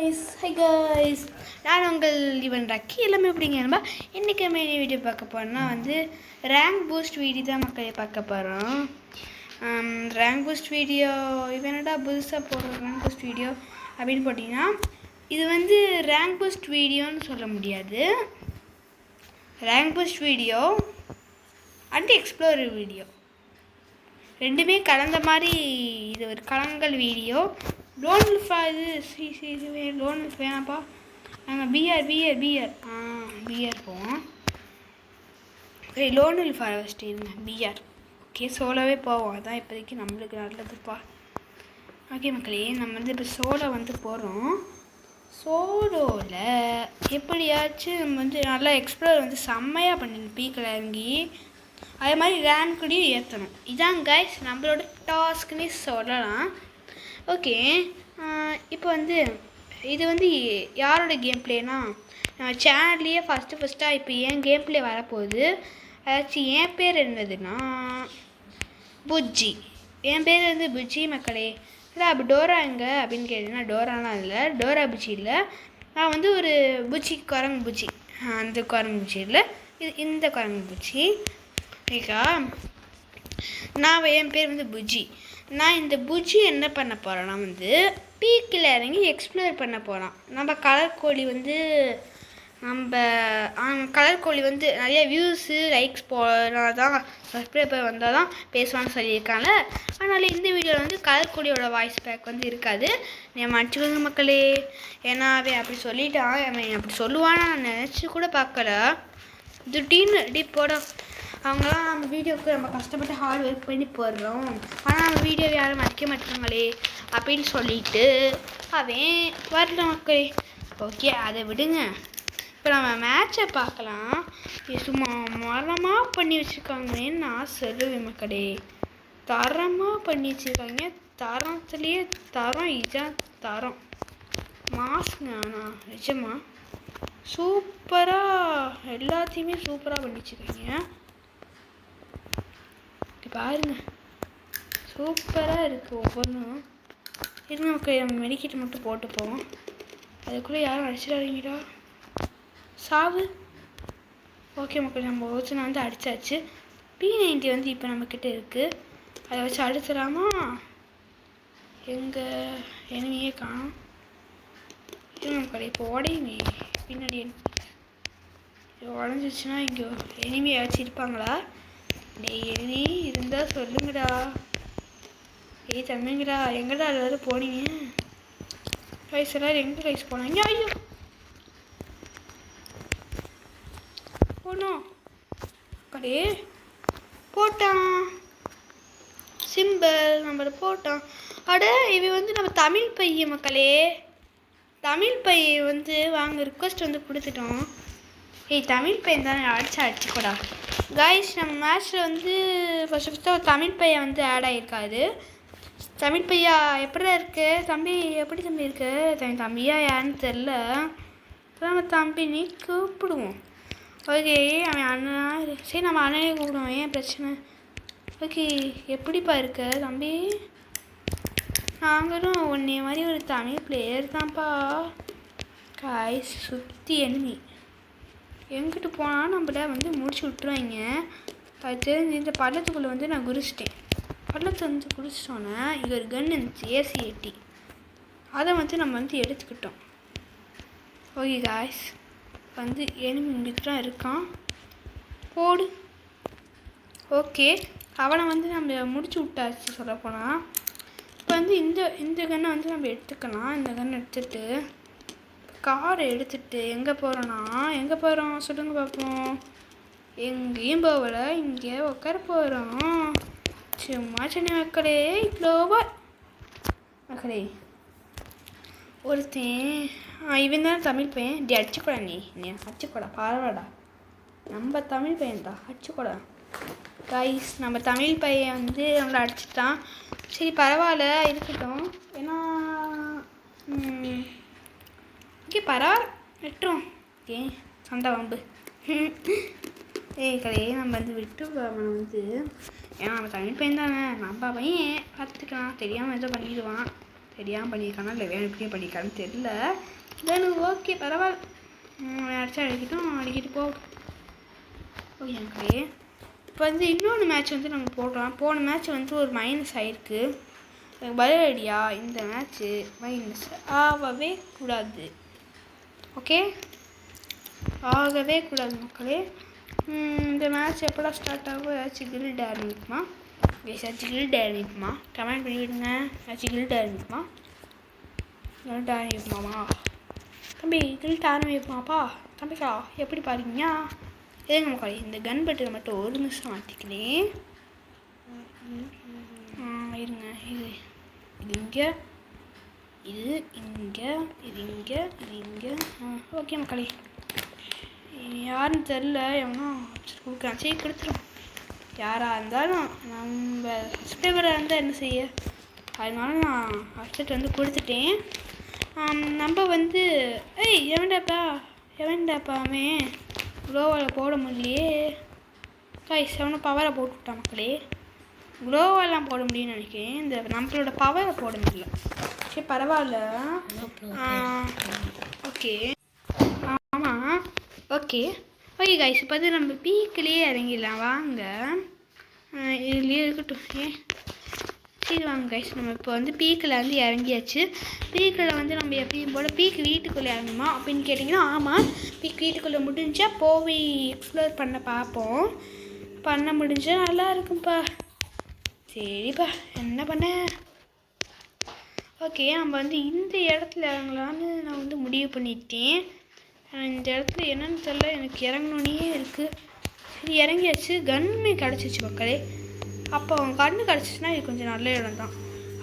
Hi guys, நான் உங்கள் இவன் ரக்கி. எல்லாமே எப்படிங்க நம்ம இன்றைக்கி மெயின் வீடியோ பார்க்க போகிறோம்னா ரேங்க் பூஸ்ட் வீடியோ தான் மக்களை பார்க்க போகிறோம். ரேங்க் பூஸ்ட் வீடியோ இவனடா புதுசாக போடுற ரேங்க் பூஸ்ட் வீடியோ அப்படின்னு போட்டிங்கன்னா இது ரேங்க் பூஸ்ட் வீடியோன்னு சொல்ல முடியாது. Rank boost video and explorer video ரெண்டுமே கலந்த மாதிரி இது ஒரு கலங்கல் வீடியோ. லோன் உல்ஃபா இது லோன் உல்ஃப் வேணாப்பா, நாங்கள் பிஆர் போவோம். ஓகே, லோன் உல்ஃபா ஃபஸ்ட்டு இருங்க, பிஆர் ஓகே சோலோவே போவோம், அதான் இப்போதைக்கு நம்மளுக்கு நல்லதுப்பா. ஓகே மக்களே, நம்ம இப்போ சோலோ போகிறோம். சோலோவில் எப்படியாச்சும் நம்ம நல்லா எக்ஸ்ப்ளோர் செம்மையாக பண்ணணும், பீக்கில் இறங்கி அதே மாதிரி ரேங்க்லேயும் ஏற்றணும். இதான் கைஸ் நம்மளோட டாஸ்க்குன்னே சொல்லலாம். ஓகே, இப்போ இது யாரோட கேம் பிளேனா நம்ம சேனல்லையே ஃபஸ்ட்டாக இப்போ என் கேம் பிளே வரப்போகுது. அதாச்சும் என் பேர் என்னதுன்னா புஜ்ஜி. என் பேர் புஜ்ஜி மக்களே. இல்லை அப்போ டோரா எங்கே அப்படின்னு கேட்டிங்கன்னா டோராலாம் இல்லை, டோரா புஜ்ஜி இல்லை. நான் ஒரு புஜ்ஜி, குரங்கு புஜ்ஜி. அந்த குரங்கு புஜ்ஜி இல்லை, இந்த குரங்கு புஜ்ஜி. ஓகேக்கா, நான் என் பேர் புஜ்ஜி. நான் இந்த புஜ்ஜி என்ன பண்ண போகிறேன்னா பீக்கில் இறங்கி எக்ஸ்ப்ளோர் பண்ண போகிறோம். நம்ம கலர் கோழி நிறைய வியூஸு லைக்ஸ் போனால் தான் சப்ஸ்கிரைபர் வந்தால் தான் பேசுவான்னு சொல்லியிருக்காங்க. அதனால் இந்த வீடியோவில் கலர் கோழியோட வாய்ஸ் பேக் இருக்காது. நான் மன்னிச்சுக்கோங்க மக்களே, ஏன்னா அவன் அப்படி சொல்லிட்டான். அவன் அப்படி சொல்லுவான்னு நான் நினச்சி கூட பார்க்கல. திடீர்னு போட அவங்களாம் நம்ம வீடியோவுக்கு நம்ம கஷ்டப்பட்டு ஹார்ட் ஒர்க் பண்ணி போடுறோம், ஆனால் நம்ம வீடியோவை யாரும் மதிக்க மாட்டாங்களே அப்படின்னு சொல்லிட்டு அவன் வரல மக்களே. ஓகே, அதை விடுங்க. இப்போ நம்ம மேட்சை பார்க்கலாம். சும்மா மரமாக பண்ணி வச்சுருக்காங்கன்னு நான் சொல்லுவேன் மக்களே. தரமாக பண்ணி வச்சுருக்காங்க, தரத்துலேயே தரம், இதான் தரம் மாஸ்ங்க. ஆனால் நிஜமா சூப்பராக எல்லாத்தையுமே சூப்பராக பண்ணி வச்சுருக்காங்க பாருங்க, சூப்பராக இருக்குது ஒவ்வொன்றும். இருங்க மக்கள், நம்ம மெடிக்கெட் மட்டும் போட்டு போவோம். அதுக்குள்ளே யாரும் அடிச்சிடாதீங்கடா, சாவு. ஓகே மக்கள், நம்ம ஓச்சனை அடித்தாச்சு. P90 இப்போ நம்மக்கிட்ட இருக்குது, அதை வச்சு அடிச்சிடாமா. எங்கள் எனிமையே காணும். இருங்க மக்கள், இப்போ உடையுமே பின்னாடி உடஞ்சிச்சுன்னா இங்கே எனிமையை வச்சு இருப்பாங்களா? எனிமி இருந்தால் சொல்லுங்கடா. தம்பிங்கடா, எங்கடா எல்லாரும் போனீங்க? கைஸ் எல்லாரும் எங்கே கைஸ் போனாங்க? ஐயோ போனோம் கடே, போட்டான் சிம்பிள் நம்பர் போட்டான். அட இவன் நம்ம தமிழ் பையன் மக்களே. தமிழ் பையன் வாங்க ரிக்வஸ்ட் கொடுத்துட்டோம். தமிழ் பையன் தானே, அடிச்சுக்கூடா கைஸ். நம்ம மேட்ச்சில் ஃபஸ்ட்டு ஒரு தமிழ் பையன் ஆட் ஆகிருக்காது. தமிழ் பையா எப்படிதான் இருக்கு தம்பி? எப்படி தம்பி இருக்கு? தம்பியா யாருன்னு தெரில, நம்ம தம்பி நீ கூப்பிடுவோம். ஓகே, அவன் அண்ணனா, சரி நம்ம அண்ணனே கூப்பிடுவோம், ஏன் பிரச்சனை? ஓகே, எப்படிப்பா இருக்க தம்பி? நாங்களும் உன்னைய மாதிரி ஒரு தமிழ் பிளேயர் தான்ப்பா. கைஸ் சுற்றி எனிமி எங்கிட்டு போனால் நம்மள முடிச்சு விட்டுருவாங்க. அது தெரிஞ்சு இந்த பள்ளத்துக்குள்ளே நான் குதிச்சிட்டேன். பள்ளத்தை குதிச்சிட்டோன்னே இங்கே ஒரு கன் இருந்துச்சு, AC-80. அதை நம்ம எடுத்துக்கிட்டோம். ஓகே காய்ஸ், எனிமி இங்கிட்டு தான் இருக்கான், போடு. ஓகே, அவனை நம்ம முடிச்சு விட்டாச்சு சொல்லப்போனால். இப்போ இந்த கன்னை நம்ம எடுத்துக்கலாம். இந்த கன்னை எடுத்துகிட்டு காரை எடுத்துகிட்டு எங்கே போகிறோம் சொல்லுங்க பார்ப்போம். எங்கேயும் போகல, இங்கே உட்கார போகிறோம். சும்மா சின்ன மக்களே, இவ்வளோவா மக்களே. ஒருத்தன் இவன் தான் தமிழ் பையன். இப்படி அடிச்சுக்கூடா, நீ அடிச்சுக்கூடா, பரவாடா, நம்ம தமிழ் பையன்டா, அடிச்சுக்கூடா. கைஸ், நம்ம தமிழ் பையன் நம்மளை அடிச்சுட்டான். சரி பரவாயில்ல, இருக்கட்டும். ஏன்னா ஓகே பரவாயில்ல, விட்டுரும். ஓகே, சண்டை வம்பு. கடையே நம்ம விட்டு ஏன்னா நம்ம தமிழ் பையன் தானே, நம்ம பையன் பார்த்துக்கலாம், தெரியாமல் ஏதோ பண்ணிடுவான். தெரியாமல் பண்ணியிருக்கானா இல்லை வேணுக்கே பண்ணியிருக்கான்னு தெரியல. தென் ஓகே பரவாயில்ல, அடிச்சா அடிக்கிட்டு போ. ஓகே மக்களே, இப்போ வந்து இன்னொன்று மேட்ச் வந்து நம்ம போடுறோம். போன மேட்ச் வந்து ஒரு மைனஸ் ஆகிருக்கு. எனக்கு பதில் ஐடியா, இந்த மேட்ச்சு மைனஸ் ஆகவே கூடாது. ஓகே, ஆகவே கூடாது மக்களே. இந்த மேட்ச் எப்படா ஸ்டார்ட் ஆகும்? ஏதாச்சும் கில்ட் ஆரம்பிக்குமா? ஏதாச்சும் கில்ட் ஆரம்பிக்குமா? கமெண்ட் பண்ணிவிடுங்க. ஏதாச்சும் கில்ட் ஆரம்பிக்குமா? கில்ட் ஆரம்பிக்குமாமா தம்பி? கில்ட் ஆரம்பிக்குமாப்பா தம்பிக்கா? எப்படி பாருங்க ஏங்க மக்களே, இந்த கன் பட்டனை மட்டும் ஒரு நிமிஷம் மாற்றிக்கிறேன். இருங்க, இது இங்கே, இது இங்கே, இது இங்கே, இது இங்கே. ஓகே மக்களே, யாருன்னு தெரில, எவனோ கொடுக்குறான். சரி கொடுத்துரும். யாராக இருந்தாலும் நம்ம சப்ஸ்கிரைபராக இருந்தால் என்ன செய்ய, அதனால நான் அப்செட் வந்து கொடுத்துட்டேன். நம்ம வந்து எவன்டாப்பாமே குளோவால் போட முடியலையே. கைஸ் எவனோ பவரை போட்டு விட்டான் மக்களே. குளோவெல்லாம் போட முடியும்னு நினைக்கிறேன், இந்த நம்மளோட பவரை போட முடியல. சரி பரவாயில்ல. ஓகே, ஆமாம் ஓகே ஓகே கைஸ், இப்போ வந்து நம்ம பீக்கிலேயே இறங்கிடலாம் வாங்க. இதுலேயே இருக்கட்டும். சரி வாங்க கைஸ், நம்ம இப்போ வந்து பீக்கில் வந்து இறங்கியாச்சு. பீக்கில் வந்து நம்ம எப்பயும் போல் பீக் வீட்டுக்குள்ளே இறங்குமா அப்படின்னு கேட்டிங்கன்னா, ஆமாம் பீக் வீட்டுக்குள்ளே முடிஞ்சால் போய் எக்ஸ்ப்ளோர் பண்ண பார்ப்போம். பண்ண முடிஞ்சால் நல்லா இருக்கும்ப்பா. சரிப்பா, என்ன பண்ண. ஓகே, நம்ம வந்து இந்த இடத்துல இறங்கலான்னு நான் வந்து முடிவு பண்ணிட்டேன். இந்த இடத்துல என்னன்னு தெரியல, எனக்கு இறங்கணுன்னே இருக்குது. சரி இறங்கியாச்சு. கன்னு கிடச்சிச்சு மக்களே. அப்போ அவங்க கன்று கிடச்சிச்சின்னா இது கொஞ்சம் நல்ல இடம் தான்.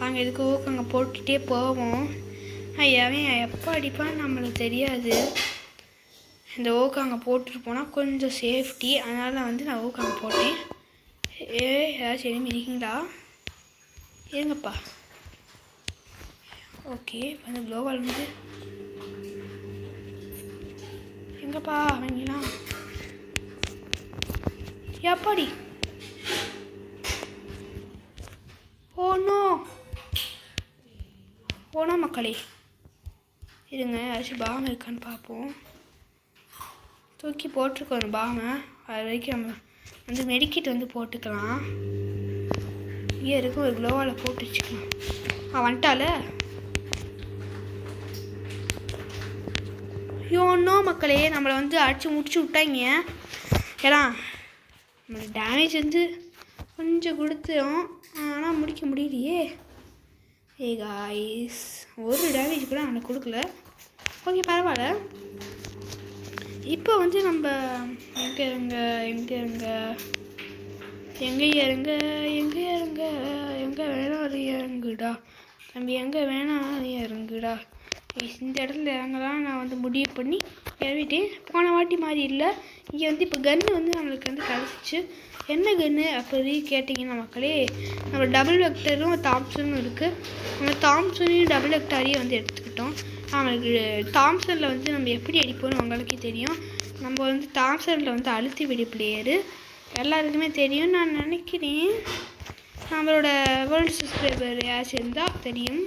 அங்கே இதுக்கு அங்கே போட்டுகிட்டே போவோம். அவன் எப்போ அடிப்பான்னு நம்மளுக்கு தெரியாது. இந்த அங்கே போட்டுட்டு போனால் கொஞ்சம் சேஃப்டி, அதனால் வந்து நான் அங்கே போட்டேன். ஏதாச்சும் எதுவும் இருக்கீங்களா? இருங்கப்பா. ஓகே, வந்து குளோவால் வந்து எங்கப்பா அவங்களாம்? எப்பாடி? ஓனோ மக்களே, இருங்க ஏதாச்சும் பாம் இருக்கான்னு பார்ப்போம். தூக்கி போட்டிருக்கோம் அந்த பாமை. அது வரைக்கும் நம்ம வந்து மெடிக்கிட் வந்து போட்டுக்கலாம். இங்கே இருக்கும் ஒரு குளோவால் போட்டு வச்சுக்கலாம். வந்துட்டால. யோனோ மக்களே, நம்மளை வந்து அடித்து முடிச்சு விட்டாங்க. ஏன்னா நம்மளுக்கு டேமேஜ் வந்து கொஞ்சம் கொடுத்தோம், ஆனால் முடிக்க முடியலையே. காய்ஸ், ஒரு டேமேஜ் கூட அவனுக்கு கொடுக்கல. ஓகே பரவாயில்ல. இப்போ வந்து நம்ம எங்கே வேணாம் அது இறங்குடா தம்பி, எங்கே வேணாம் அது இறங்குடா. இந்த இடத்துல இறங்கலாம் நான் வந்து முடிவு பண்ணி இறங்கிட்டேன். போன வாட்டி மாதிரி இல்லை. இங்கே வந்து இப்போ கன்று வந்து நம்மளுக்கு வந்து கிடச்சிச்சு. என்ன கன்று அப்படி கேட்டிங்கன்னா மக்களே, நம்ம டபுள் வெக்டரும் தாம்சனும் இருக்குது. நம்ம தாம்சனையும் டபுள் வெக்டாரையும் வந்து எடுத்துக்கிட்டோம். அவங்களுக்கு தாம்சனில் வந்து நம்ம எப்படி அடிப்போம்னு உங்களுக்கே தெரியும். நம்ம வந்து தாம்சனில் வந்து அழுத்தி வெடி பிளேயரு எல்லாருக்குமே தெரியும் நான் நினைக்கிறேன். நம்மளோட வேர்ல்டு சப்ஸ்கிரைபர் யாராச்சும் இருந்தால் தெரியும்.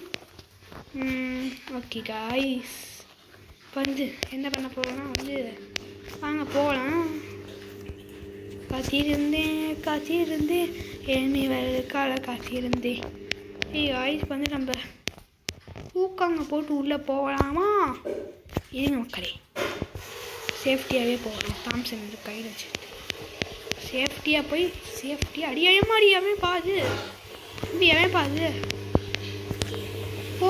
ஓகே காய்ஸ், இப்போ வந்து என்ன பண்ண போகிறோன்னா வந்து வாங்க போகலாம். காத்திருந்தேன் ஏனி காலை காத்திருந்தேன். காய்ஸ் வந்து நம்ம ஊக்காங்க போட்டு உள்ளே போகலாமா? இருங்க மக்களே, சேஃப்டியாகவே போகலாம். தாம்சன் வந்து கையில் வச்சுட்டு சேஃப்டியாக போய் சேஃப்டியாக அடியாமே பாது தம்பியாவே பாது. ஓ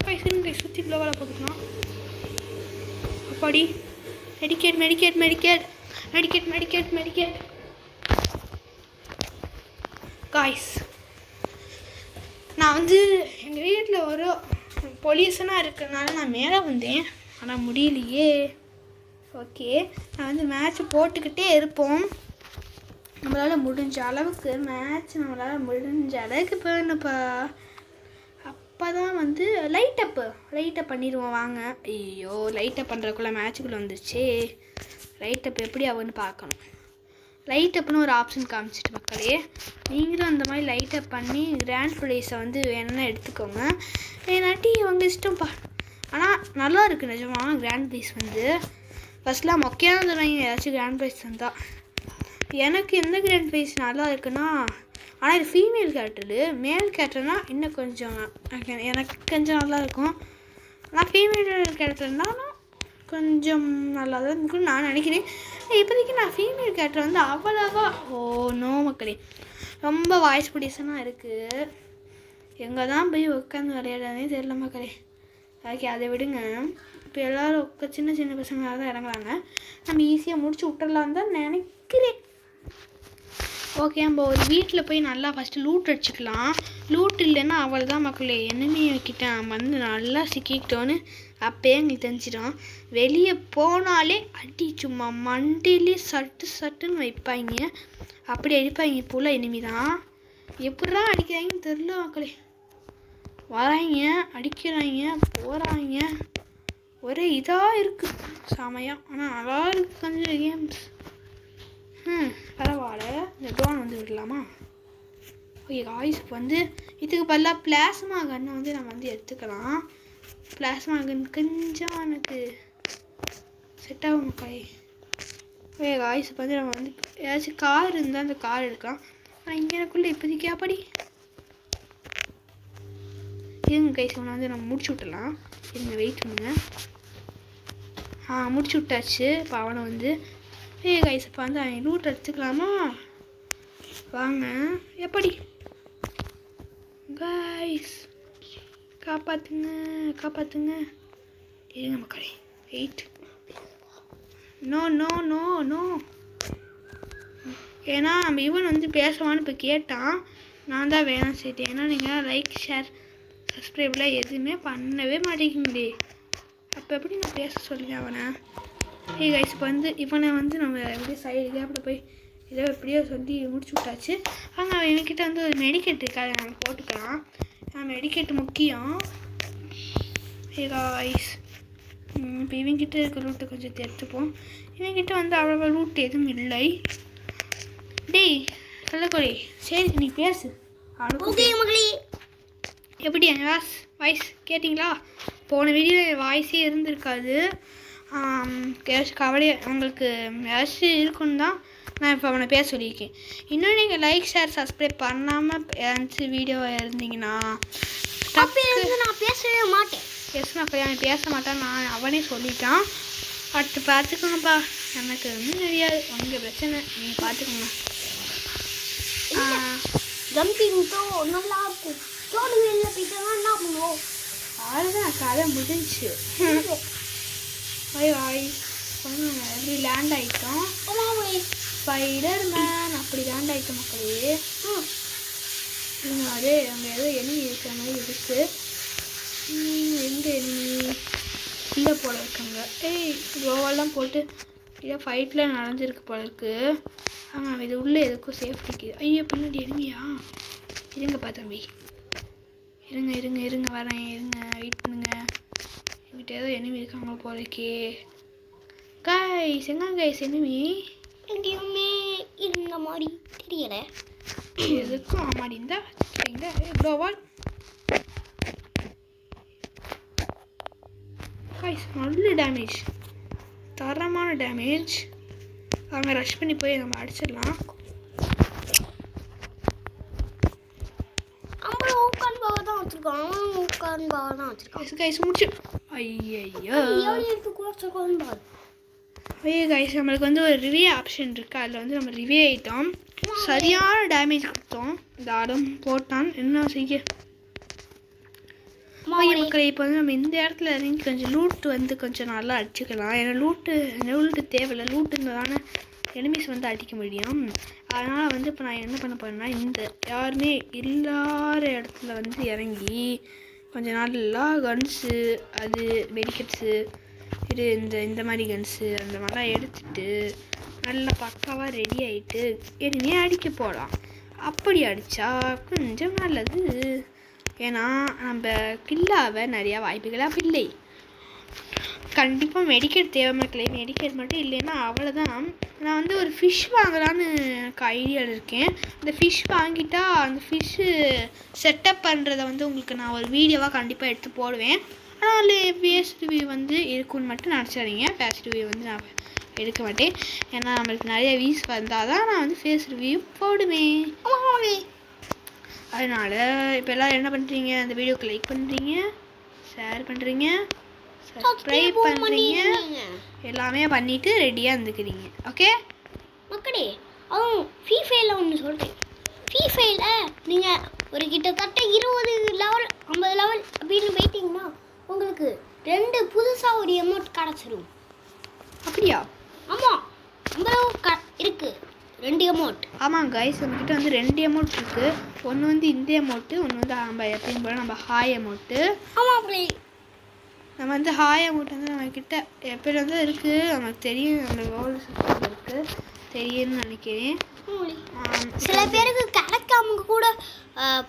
கைசுங்க சுற்றி குளோவால் போட்டுக்கலாம். அப்பாடி மெடிக்கேட் காய்ஸ், நான் வந்து எங்கள் வீட்டில் ஒரு பொல்யூஷனாக இருக்கிறதுனால நான் மேலே வந்தேன், ஆனால் முடியலையே. ஓகே, நான் வந்து மேட்ச் போட்டுக்கிட்டே இருப்போம். நம்மளால் முடிஞ்ச அளவுக்கு போகணுப்பா. அப்போ தான் வந்து லைட்டப் பண்ணிடுவோம் வாங்க. ஐயோ, லைட்டப் பண்ணுறதுக்குள்ளே மேட்சுக்குள்ளே வந்துச்சு. லைட்டப் எப்படி ஆகுன்னு பார்க்கணும். லைட் அப்னு ஒரு ஆப்ஷன் காமிச்சிட்டு மக்களே, நீங்களும் அந்த மாதிரி லைட் அப் பண்ணி கிராண்ட் ப்ரைஸை வந்து வேணும்னா எடுத்துக்கோங்க. ஏன்னாட்டி உங்கள் இஷ்டம்ப்பா. ஆனால் நல்லா இருக்குது நிஜமாக கிராண்ட் ப்ரைஸ் வந்து. ஃபஸ்ட்லாம் மொக்கையான தருவாங்க ஏதாச்சும் கிராண்ட் ப்ரைஸ் தந்தால். எனக்கு எந்த கிராண்ட் ப்ரைஸ் நல்லா இருக்குன்னா, ஆனால் இது ஃபீமேல் கேரக்டரு. மேல் கேரக்டர்னால் இன்னும் கொஞ்சம் எனக்கு கொஞ்சம் நல்லாயிருக்கும். ஆனால் ஃபீமேல் கேரக்டர்னாலும் கொஞ்சம் நல்லா தான் இருக்குன்னு நான் நினைக்கிறேன். இப்போதைக்கு நான் ஃபீமேல் கேரக்டர் வந்து அவ்வளோவா நோ மக்களே, ரொம்ப வாய்ஸ் பொடிஷனாக இருக்குது. எங்கே தான் போய் உட்காந்து விளையாடாதே தெரியல மக்களே. ஓகே, அதை விடுங்க. இப்போ எல்லோரும் சின்ன சின்ன பசங்களாக தான் இறங்குறாங்க. நம்ம ஈஸியாக முடிச்சு விட்டுடலான்னு தான் நினைக்கிறேன். ஓகே, நம்ம ஒரு வீட்டில் போய் நல்லா ஃபஸ்ட்டு லூட் அடிச்சுக்கலாம். லூட் இல்லைன்னா அவள் தான் மக்களே, எனிமி கிட்ட வந்து நல்லா சிக்கிக்கிட்டோன்னு அப்போயே எங்களுக்கு தெரிஞ்சிடும். வெளியே போனாலே அடி சும்மா மண்டிலே சட்டுன்னு வைப்பாங்க. அப்படி அடிப்பாங்க. இப்போல எனிமி தான் எப்படிதான் அடிக்கிறாங்கன்னு தெரில மக்களே. வராங்க, அடிக்கிறாங்க, போகிறாங்க, ஒரே இதாக இருக்குது செமையாக. ஆனால் நல்லா இருக்குது கொஞ்சம் கேம்ஸ். பரவாயில்ல, இந்த ட்ரோன் வந்து விடலாமா? ஓகே காய்ஸ், இப்போ வந்து இதுக்கு பதிலாக பிளாஸ்மா கன்னை வந்து நம்ம வந்து எடுத்துக்கலாம். பிளாஸ்மா கன் கொஞ்சம் எனக்கு செட் ஆகும் மக்களே. ஓகே காய்ஸ், இப்போ வந்து நம்ம வந்து ஏதாச்சும் கார் இருந்தால் அந்த கார் எடுக்கலாம். ஆனால் இங்கே எனக்குள்ளே இப்போதைக்கு அப்படி இருங்க கைஸ், ஒன்று வந்து நம்ம முடிச்சு விட்டுலாம். இருங்க வெயிட் பண்ணுங்க. முடிச்சு விட்டாச்சு. இப்போ அவனை வந்து கைஸ் இப்போ வந்து அவன் ரூட் எடுத்துக்கலாமா? வாங்க. எப்படி கைஸ், காப்பாற்றுங்க இருங்க மக்களே. Wait. No no no no ஏன்னா நம்ம இவன் வந்து பேசுவான்னு இப்போ கேட்டான். நான் தான் வேணாம் சொல்லிட்டேன். ஏன்னா நீங்கள் லைக் ஷேர் சப்ஸ்கிரைப்லாம் எதுவுமே பண்ணவே மாட்டேங்குது. அப்போ எப்படி நான் பேச சொல்லுங்க அவனை? கைஸ், இப்போ வந்து இவனை வந்து நம்ம எப்படியே சைடு கேப்பில் போய் ஏதோ எப்படியோ சொல்லி முடிச்சு விட்டாச்சு. ஆனால் அவன் இவன்கிட்ட வந்து ஒரு மெடிக்கெட் இருக்காது, நம்ம போட்டுக்கலாம். மெடிக்கெட் முக்கியம். கைஸ், இப்போ இவங்கிட்ட இருக்க ரூட்டை கொஞ்சம் எடுத்துப்போம். இவங்கிட்ட வந்து அவ்வளோ ரூட் எதுவும் இல்லை. டேய் சொல்லக்கோடி, சரி நீ பேசு. எப்படி என் வாய்ஸ் கேட்டிங்களா? போன வீடியோவில் வாய்ஸே இருந்திருக்காது. ஏதாச்சும் கவலை உங்களுக்கு ஏதாச்சும் இருக்குன்னு தான் நான் இப்போ அவனை பேச சொல்லியிருக்கேன். இன்னும் நீங்கள் லைக் ஷேர் சப்ஸ்கிரைப் பண்ணாமல் ஏதாச்சும் வீடியோ இருந்தீங்கன்னா நான் பேசவே மாட்டேன். அவன் பேச மாட்டான், நான் அவனே சொல்லிட்டான். அடுத்து பார்த்துக்கோங்கப்பா, எனக்கு வந்து தெரியாது உங்கள் பிரச்சனை, நீங்கள் பார்த்துக்கோங்க. அதுதான் கதை முடிஞ்சு. எப்படி லேண்ட் ஆகிட்டோம். ஸ்பைடர்மேன் அப்படி லேண்ட் ஆகிட்டோம் மக்களே. அதே அங்கே ஏதோ எனிமி இருக்கிற மாதிரி இருக்குது. எங்கே எனிமி இல்லை போல இருக்காங்க. கோவெல்லாம் போட்டு இதோ ஃபைட்டில் நடந்துருக்கு போல இருக்குது. இது உள்ளே எதுக்கும் சேஃப்டிக்கு. ஐயோ பின்னாடி எனிமியா? இருங்கப்பா தம்பி, இருங்க வரேன். வெயிட் பண்ணுங்க. என்கிட்ட ஏதோ எனிமி இருக்காங்க போல இருக்கே. கைஸ், எங்க கைஸ் எனிமி? எங்கேயுமே இந்த மாதிரி தெரியல. எதுக்கும் ஆமாடி இருந்தா சரிங்களா? க்ளோவால் கைஸ், நல்ல டேமேஜ், தரமான டேமேஜ். அவங்க ரஷ் பண்ணி போய் நம்ம அடிச்சிடலாம். கைஸ் முடிச்சு. ஐயோ கைஸ், நம்மளுக்கு வந்து ஒரு ரிவ்யூ ஆப்ஷன் இருக்குது. அதில் வந்து நம்ம ரிவ்யூ ஆகிட்டோம். சரியான டேமேஜ் கொடுத்தோம். இந்த ஆடம் போட்டான். என்ன செய்ய மக்களை, இப்போ வந்து நம்ம இந்த இடத்துல இறங்கி கொஞ்சம் லூட்டு வந்து கொஞ்சம் நல்லா அடிச்சுக்கலாம். ஏன்னா லூட்டு தேவையில்லை. லூட்டுங்கிறதான எனிமீஸ் வந்து அடிக்க முடியும். அதனால் வந்து இப்போ நான் என்ன பண்ண போகிறேன்னா, இந்த யாருமே இல்லாத இடத்துல வந்து இறங்கி கொஞ்சம் நல்லா கன்ஸு, அது மெடிக்கெட்ஸு, இந்த மாதிரி கன்ஸு அந்த மாதிரிலாம் எடுத்துகிட்டு நல்லா பக்காவாக ரெடி ஆகிட்டு எனிமையை அடிக்க போகலாம். அப்படி அடித்தா கொஞ்சம் நல்லது. ஏன்னா நம்ம கில்லாக நிறையா வாய்ப்புகளாக இல்லை. கண்டிப்பாக மெடிக்கேட் தேவை மக்களே. மெடிக்கேட் மட்டும் இல்லைன்னா அவ்வளோதான். நான் வந்து ஒரு ஃபிஷ் வாங்கலான்னு எனக்கு ஐடியாவில் இருக்கேன். அந்த ஃபிஷ் வாங்கிட்டா அந்த ஃபிஷ்ஷு செட்டப் பண்ணுறதை வந்து உங்களுக்கு நான் ஒரு வீடியோவாக கண்டிப்பாக எடுத்து போடுவேன். ஆனால் அதில் ஃபேஸ் ரிவ்யூ வந்து இருக்குன்னு மட்டும் நினச்சிடாதீங்க. ஃபேஸ் ரிவ்யூ வந்து நான் எடுக்க மாட்டேன். ஏன்னா நம்மளுக்கு நிறைய வியூஸ் வந்தால் தான் நான் வந்து ஃபேஸ் ரிவ்யூ போடுவேன். அதனால் இப்போ எல்லோரும் என்ன பண்ணுறீங்க, அந்த வீடியோக்கு லைக் பண்ணுறீங்க, ஷேர் பண்ணுறீங்க, சப்ஸ்கிரைப் பண்ணுறீங்க, எல்லாமே பண்ணிவிட்டு ரெடியாக இருந்துக்கிறீங்க. ஓகே மக்களே, அதுவும் ஃப்ரீ ஃபயரில் ஒன்று சொல்கிறேன். ஃப்ரீ ஃபயரில் நீங்கள் ஒரு கிட்டத்தட்ட 20 லெவல் 50 லெவல் அப்படின்னு போயிட்டீங்கன்னா உங்களுக்கு 2 புதுசாக ஒரு எமௌண்ட் கிடச்சிரும். அப்படியா? ஆமாம், அவ்வளோ இருக்குது 2 எமௌண்ட். ஆமாம் கைஸ், நம்மக்கிட்ட வந்து 2 எமௌண்ட் இருக்குது. ஒன்று வந்து இந்த எமௌண்ட்டு, ஒன்று வந்து நம்ம எப்பயும் போல் நம்ம ஹாய் எமௌண்ட்டு. ஆமாம் அப்படி நம்ம வந்து ஹாய் அமௌண்ட் வந்து நம்மக்கிட்ட எப்போது வந்து இருக்குது. நமக்கு தெரியும், நம்ம வேர்ல்டு சிஸ்டம் இருக்குது தெரியும்னு நினைக்கிறேன். சில பேருக்கு கிடைக்காம கூட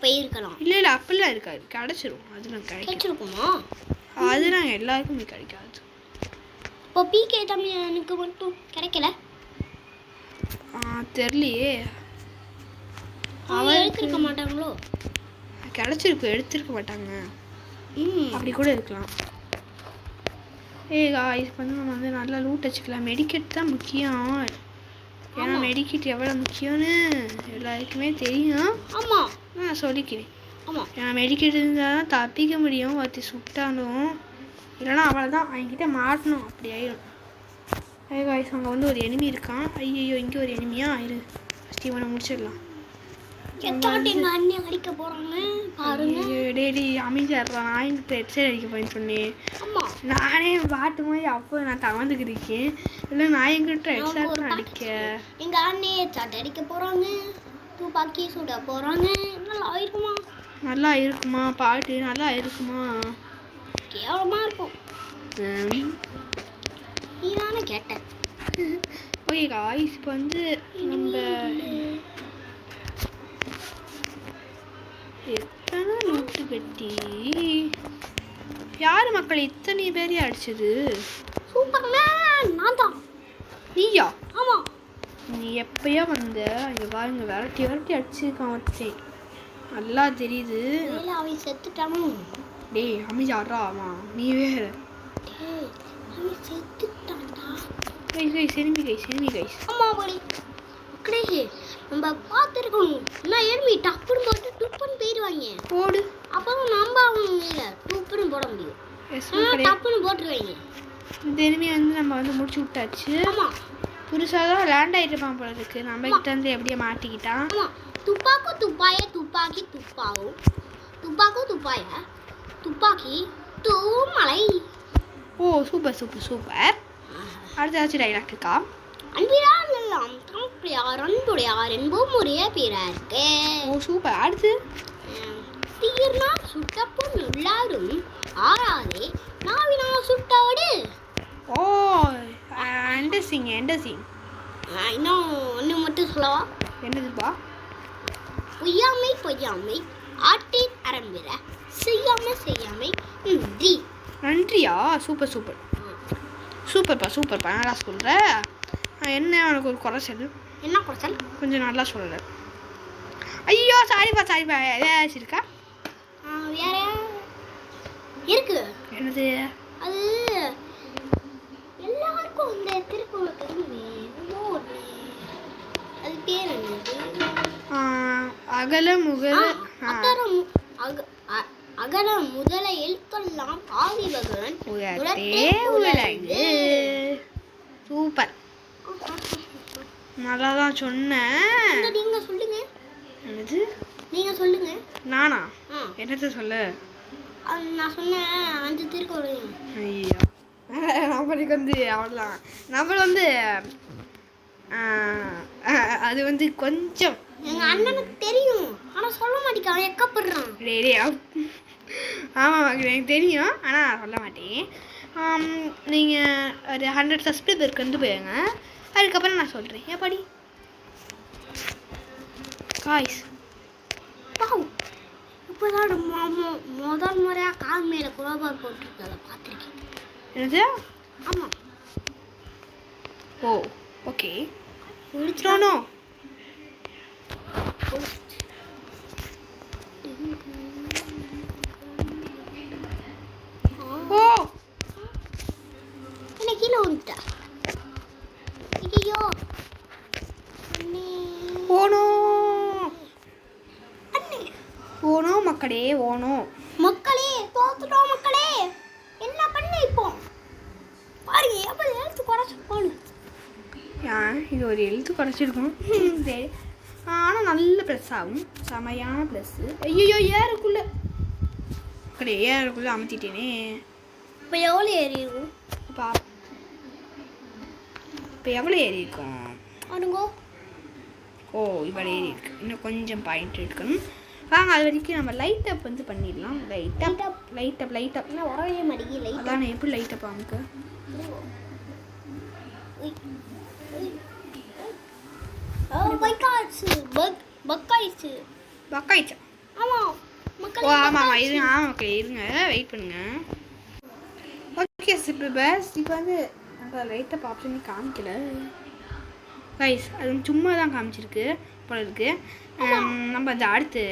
போயிருக்கலாம். இல்லை அப்படிலாம் இருக்காது, கிடச்சிரும். அதெல்லாம் கிடைச்சிருக்குமா? அதெல்லாம் எல்லாருக்குமே கிடைக்காது. இப்போ பிகே தமிழனுக்கு மட்டும் கிடைக்கல தெரியலையே. அவன் எடுத்துருக்க மாட்டாங்களோ? கிடச்சிருக்கு, எடுத்துருக்க மாட்டாங்க. அப்படி கூட இருக்கலாம். காய்ஸ் வந்து நம்ம வந்து நல்லா லூட் வச்சுக்கலாம். மெடிக்கெட் தான் முக்கியம். ஏன்னா மெடிக்கெட் எவ்வளோ முக்கியம்னு எல்லாருக்குமே தெரியும். ஆமாம், நான் சொல்லிக்கிறேன். ஆமாம், ஏன்னா மெடிக்கெட் இருந்தால் தான் தப்பிக்க முடியும். ஒருத்தி சுட்டாலும் இல்லைன்னா அவளைதான் அவங்ககிட்ட மாட்டணும், அப்படி ஆயிடும். காய்ஸ் அங்கே வந்து ஒரு எனிமி இருக்கான். ஐயோ, இங்கே ஒரு எனிமியா இரு, ஃபஸ்ட் இவனை முடிச்சிடலாம். அண்ணியை அடிக்க போகிறாங்க பாருங்க. டேடி அமைதியாடுறான். நான் எங்கிட்ட ஹெட்செட் அடிக்க போயின்னு சொன்னேன். நானே பாட்டு மாதிரி அப்போ நான் தவந்துக்கிட்டு இருக்கேன். இல்லை நான் எங்கிட்ட ஹெட்செட் அடிக்க எங்கள் அண்ணியை சாட்டை அடிக்க போகிறாங்க, துப்பாக்கி சுட போகிறாங்க. நல்லா இருக்குமா? நல்லா இருக்குமா? பாட்டு நல்லா இருக்குமா? கேவலமாக இருக்கும். நீ தானே கேட்டேன். ஓகே காய்ஸ், இப்போ வந்து நம்ம எத்தனை நோட்டு கட்டி யார் மக்கள் இத்தனை பேரையும் அடிச்சது? சூப்பர்மேன் நான் தான். நீயா? ஆமாம். நீ எப்பயா வந்த? இங்கே பாருங்க, விரட்டி அடிச்சிருக்கான் வச்சேன், நல்லா தெரியுது. அவன் செத்துட்டானோ? டேய் அமைதியாடுறா. ஆமாம் நீ வேற. அவன் செத்துட்டான்டா. Enemy guys. ஆமாம் போடி மக்களே, நம்ம பார்த்துருக்கணும். நான் எனிமி டப்புன்னு போட்டு டப்புன்னு போயிடுவாங்க. போடு. அப்புறம் நம்ம அவங்க மேலே டப்புன்னு போட முடியும். டப்புன்னு போட்டுருவாங்க. இந்த எனிமி வந்து நம்ம வந்து முடிச்சு விட்டாச்சு. ஆமாம், புதுசாக தான் லேண்ட் ஆகிட்டுப்பான் போல இருக்கு. நம்ம கிட்ட வந்து எப்படியே மாட்டிக்கிட்டான். ஆமாம், துப்பாக்கும் துப்பாய துப்பாக்கி துப்பாவும் துப்பாக்கும் துப்பாய துப்பாக்கி தூமலை. ஓ சூப்பர். அடுத்த டைலாக் இருக்கா? அன்பினால் எல்லாம் தம்பியார் அன்புடையார் என்போம் முறைய பிறர்க்கு. ஓ சூப்பர். அடுத்து தீர்னா சுட்டப்பும் எல்லாரும் ஆறாதே நாவினா சுட்டாடு. ஓ எண்டசிங். இன்னும் ஒன்று மட்டும் சொல்லவா? என்னதுப்பா? பொய்யாமை ஆட்டின் அரம்பிற செய்யாமை நன்றியா? சூப்பர்ப்பா நல்லா சொல்கிற. என்ன உனக்கு ஒரு குறைச்சல்? என்ன குறைச்சல்? கொஞ்சம் நல்லா சொல்லலை. ஐயோ சாரிப்பா ஏதாச்சும் இருக்கா? வேற இருக்கு. என்னது? அது எல்லாருக்கும் இந்த திருக்குறள் தெரியுமே. அது பேர் என்னது? அகல முதல எழுத்தெல்லாம் ஆதிபகவன் உலகு. சூப்பர், நல்லா தான் சொன்னேன். நீங்க சொல்லுங்க. என்னது? நீங்க சொல்லுங்க. நானா? என்னத்தை சொல்ல? நான் சொன்னேன் 5 திருக்குறள். ஐயா நம்மளுக்கு வந்து அவ்வளோதான். நம்ம வந்து அது வந்து கொஞ்சம் எங்க அண்ணனுக்கு தெரியும், ஆனால் சொல்ல மாட்டேங்கான், எக்கப்படுறான். டேய் ஆமாம் எனக்கு தெரியும், ஆனால் சொல்ல மாட்டேன். நீங்கள் ஒரு 100 சப்ஸ்கிரைபருக்கு வந்து போயிருங்க, அதுக்கப்புறம் நான் சொல்கிறேன். ஏப்பாடி காய்ஸ் இப்போதான் முதல் முறையாக கால் மேலே குரோபார் போட்டிருக்கதை பார்த்துருக்கேன். என்னது? ஆமாம். Oh okay. No no. ஓ என்ன கீழே வந்துட்டா? ஐயோ ஓனோ ஓனோ மக்களே ஓனோ. மக்களே தோத்துட்டோம் மக்களே. என்ன பண்ண இப்போ பாருங்க எவ்வளோ எழுத்து குறைச்சி போகணும். இது ஒரு எழுத்து குறைச்சிருக்கும். சரி ஆனால் நல்ல ப்ளஸ் ஆகும். செமையான ப்ளஸ்ஸு. ஐயோ ஏறக்குள்ள மக்களே ஏறக்குள்ளே அமுத்திட்டேனே. இப்போ எவ்வளோ ஏறி இருக்கும்? இப்போ எவ்வளோ ஏறி இருக்கும்? அனுங்கோ. ஓ இவ்வளோ ஏறி இருக்கு. இன்னும் கொஞ்சம் பாயிண்ட் இருக்கணும். வாங்க அது வரைக்கும் நம்ம லைட் அப் வந்து பண்ணிடலாம். லைட் அப் நான் வரவே மாட்டேங்கி. அதான் எப்படி லைட் அப் அமுக்கு? பக்காயிடுச்சா? ஆமாம் ஓ ஆமாம் இருங்க. ஓகே இருங்க வெயிட் பண்ணுங்க. ஓகே இப்போ வந்து அந்த லைட் அப் ஆப்ஷனே காமிக்கல கைஸ். அது சும்மா தான் காமிச்சிருக்கு போல இருக்கு. நம்ம அந்த அடுத்து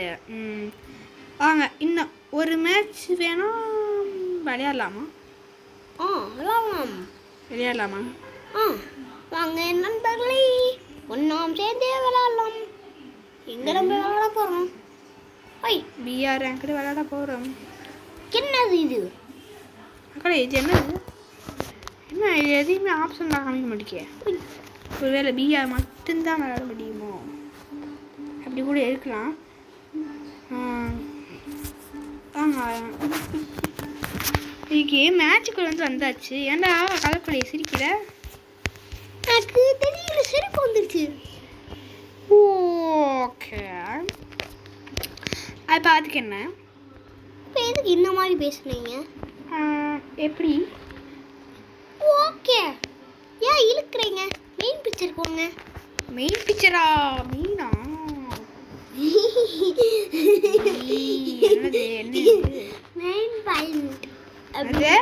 வாங்க இன்னும் ஒரு மேட்ச் வேணா விளையாடலாமா? விளையாடலாமா? வாங்க நண்பர்களே ஒன்றாம் சேர்ந்தே விளையாடலாம். எங்கே நம்ம விளையாட போகிறோம்? பிஆர் ரேங்க்டு விளையாட போகிறோம். என்னது இது? அக்கா இது என்னது? என்ன இது எதையுமே ஆப்ஷன் தான் காமிக்க மாட்டேங்க. ஒருவேளை பிஆர் மட்டும்தான் விளையாட முடியுமோ? அப்படி கூட இருக்கலாம். இன்னைக்கு மேட்சுக்கு வந்து வந்தாச்சு. ஏன்டா கலப்படைய சிரிக்கிற? எனக்கு தெரியல சிரிப்பு வந்துருச்சு. ஓகே அது அதுக்கு என்ன? இப்போ எதுக்கு இந்த மாதிரி பேசுனீங்க? எப்படி? ஓகே ஏன் இழுக்கிறீங்க? மெயின் பிக்சர் போங்க. மெயின் பிக்சரா? மீனா என்னது? என்ன மெயின் பாயிண்ட்? அது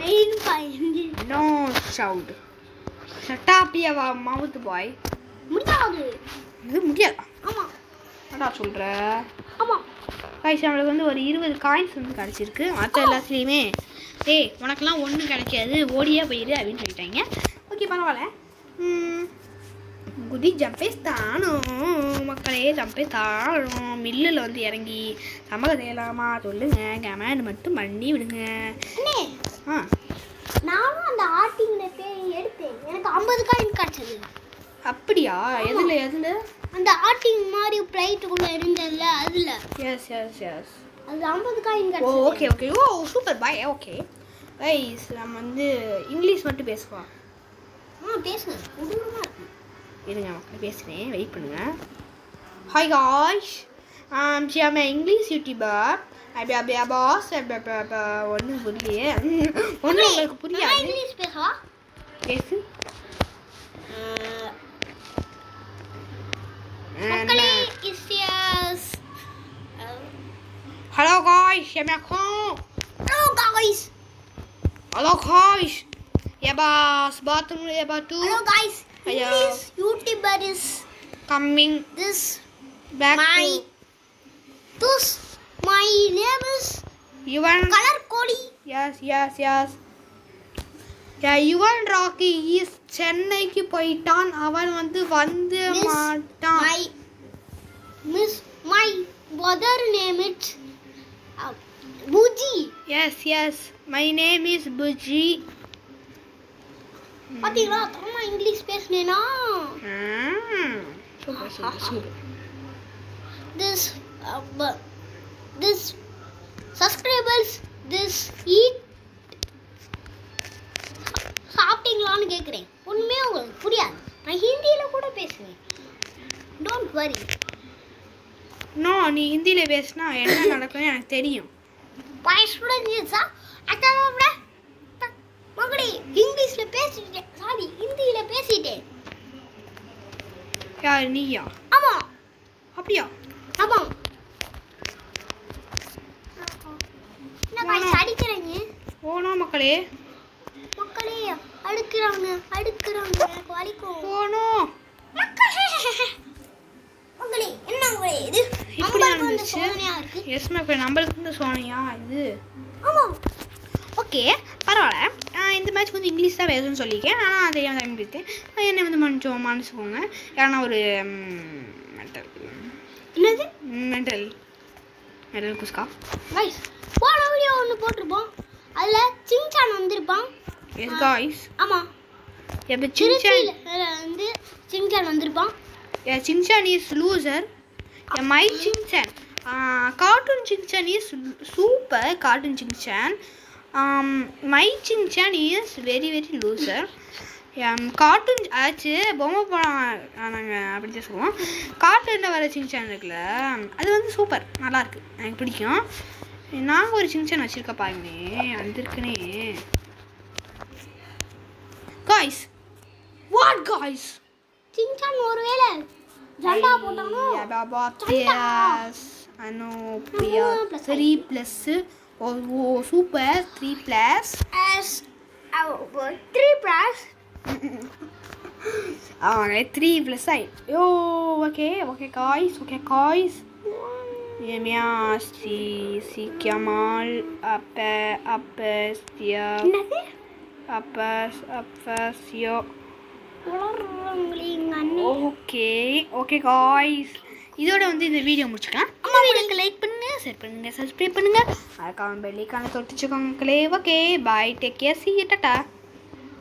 மெயின் பாயிண்ட். No sound. சட்டாப்பியவா மவுத் பாய். முடியாது. இது முடியாதா? ஆமாம். என்னடா சொல்கிற? ஆமாம் கைஸ் நம்மளுக்கு வந்து ஒரு 20 காயின்ஸ் வந்து கிடச்சிருக்கு. மற்ற எல்லாத்துலேயுமே உனக்கெல்லாம் ஒன்றும் கிடைக்காது ஓடியே போயிடு அப்படின்னு சொல்லிட்டாங்க. ஓகே பரவாயில்ல. குதி ஜம்பே தானும் மக்களே ஜம்பே தானும். மில்லில் வந்து இறங்கி சமக செய்யலாமா சொல்லுங்க. கமெண்ட் மட்டும் பண்ணி விடுங்க. நானும் அந்த ஆர்டிங்கில் போய் எடுத்தேன். எனக்கு 50 காயின் கிடச்சது. அப்படியா? எதில்? அந்த ஆர்டிங் மாதிரி பிளைட்டுக்குள்ளே இருந்ததில்ல அதில். எஸ் அது 50 காயின் ஓ கிடச்சது. ஓகே ஓ சூப்பர் பாய். ஓகே கைஸ் நம்ம வந்து இங்கிலீஷ் மட்டும் பேசுவோம். பேசுங்க கொடூரமாக இருக்கு. இருங்க மக்கள் பேசுகிறேன் வெயிட் பண்ணுங்க. Hi guys I'm English YouTuber. Boss ஒன்றும் புரியலையே. ஒன்றும் உங்களுக்கு புரியாது. இங்கிலீஷ் பேசவா? பேசு. மக்களே இஸ் ஹலோ காய்ஸ் எமக்கும். Hello guys. Yabas bathroom yabatu. Hello guys. This YouTuber is coming this back my name is Yuvan Color Cody. Yes. Yeah, Yuvan Rocky is சென்னைக்கு போயிட்டான். அவன் வந்து மாட்டான். My brother name is Buji. Yes. My name is Buji. பாத்தீங்களா தரமா English பேசுனேனா? Super. This subscribers this eat சாப்பிட்டீங்களான்னு கேட்குறேன். ஒன்றுமே உங்களுக்கு புரியாது. நான் ஹிந்தியில் கூட பேசுவேன். Don't worry. நோ நீ ஹிந்தியில் பேசினா என்ன நடக்கும்னு எனக்கு தெரியும். மகளே இங்கிலீஷில் பேசிட்டேன். சாரி ஹிந்தியில் பேசிட்டேன். யார் நீயா? ஆமாம். அப்படியா? ஆமாம். என்ன காய்ச்சி அடிக்கிறீங்க? ஓனோ மக்களே. மக்களே அடுக்குறாங்க வலிக்கும் போனோம். மக்களே என்ன மக்களே இது இப்படி நம்மளுக்கு வந்து நடந்துச்சு. சோதனையா இருக்கு. எஸ் மக்களே, நம்மளுக்கு வந்து சோனியா இது. ஆமா ஓகே பரவாயில்ல. இந்த மேட்ச் வந்து இங்கிலீஷ் தான் பேசணும்னு சொல்லியிருக்கேன். ஆனால் அதை ஏன் டைம் எடுத்தேன். என்னை வந்து மன்னிச்சுக்கோங்க. ஏன்னா ஒரு மென்டல் என்னது மென்டல் மென்டல் குஸ்கா. கைஸ் போன வீடியோ ஒன்று போட்டிருப்போம். அதில் சிங்சான் வந்திருப்பான். S guys. ஆமா எப்போ சின்சான் வந்து சிங்சான் வந்திருப்பான். Chinchan is loser. My Chinchan. Cartoon Chinchan is super. Cartoon Chinchan. My Chinchan is very loser. Cartoon ஆச்சு பொம்மை படம் நாங்கள் அப்படி தான் சொல்லுவோம். கார்ட்டூனில் வர சின்சான் இருக்குல்ல, அது வந்து சூப்பர், நல்லாயிருக்கு, எனக்கு பிடிக்கும். நாங்கள் ஒரு சின்சான் வச்சுருக்க பாருங்கண்ணே, வந்திருக்குனே. காய்ஸ் வாட் காய்ஸ், சிங்சான் ஒருவேளை ஜண்டா போட்டானோ? அனோபியா 3+. ஓ சூப்பர் 3+. 3+. ஆமாங்க 3+ ஆயி. Okay guys. சி கமால் அப்பஸ்தியா என்னது அப்பஸ்யோ. ஓகே காய்ஸ், இதோட வந்து இந்த வீடியோ முடிச்சுக்கலாம். அம்மா வீடியோக்கு லைக் பண்ணுங்க, ஷேர் பண்ணுங்க, சப்ஸ்கிரைப் பண்ணுங்க, அதுக்காக பெல் ஐகானை தொட்டுச்சுக்கோங்க மக்களே. Okay bye, take care, C you, Tata.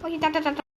Okay Tata.